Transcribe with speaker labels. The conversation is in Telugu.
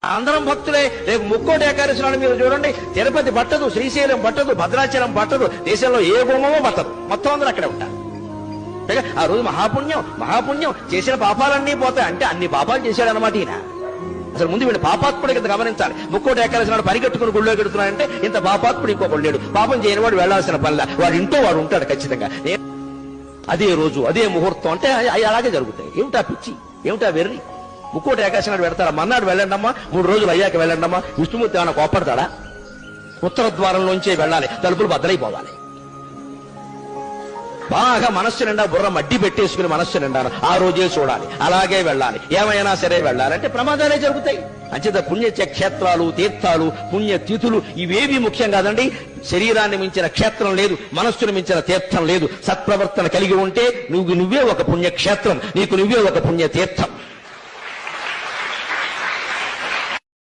Speaker 1: అందరం భక్తులే. రేపు ముక్కోటి ఏకాదశి నాడు మీరు చూడండి, తిరుపతి పట్టదు, శ్రీశైలం పట్టదు, భద్రాచలం పట్టదు, దేశంలో ఏ గుమ్మమో పట్టదు, మొత్తం అందరూ అక్కడే ఉంటారు. ఆ రోజు మహాపుణ్యం చేసిన పాపాలన్నీ పోతాయి. అంటే అన్ని పాపాలు చేశాడు అనమాట ఈయన. అసలు ముందు వీళ్ళు పాపాత్ముడు కింద గమనించాలి. ముక్కోటి ఏకాదశి నాడు పరిగెట్టుకుని గుళ్ళో పెడుతున్నాడంటే ఇంత పాపాత్ముడు ఇంకొకడు లేడు. పాపం చేయని వాడు వెళ్లాల్సిన పనిలా, వాడు ఇంట్లో వాడు ఉంటాడు ఖచ్చితంగా. అదే రోజు అదే ముహూర్తం అంటే అలాగే జరుగుతాయి. ఏమిటా పిచ్చి, ఏమిటా వెర్రి? ముక్కోటి ఏకాదశి నాడు పెడతారా? మన్నాడు వెళ్ళండమ్మా, 3 రోజులు అయ్యాక వెళ్ళండమ్మా. విష్ణుమూర్తి ఏమైనా కోపడతాడా? ఉత్తర ద్వారంలోంచే వెళ్ళాలి, తలుపులు బద్దలైపోవాలి. బాగా మనస్సు నిండా బుర్ర మడ్డి పెట్టేసుకుని మనస్సు నిండాను ఆ రోజే చూడాలి, అలాగే వెళ్ళాలి, ఏమైనా సరే వెళ్ళాలంటే ప్రమాదాలే జరుగుతాయి. అంచేత పుణ్యక్షేత్రాలు, తీర్థాలు, పుణ్యతిథులు ఇవేవి ముఖ్యం కాదండి. శరీరాన్ని మించిన క్షేత్రం లేదు, మనస్సును మించిన తీర్థం లేదు. సత్ప్రవర్తన కలిగి ఉంటే నువ్వే ఒక పుణ్యక్షేత్రం, నీకు నువ్వే ఒక పుణ్యతీర్థం.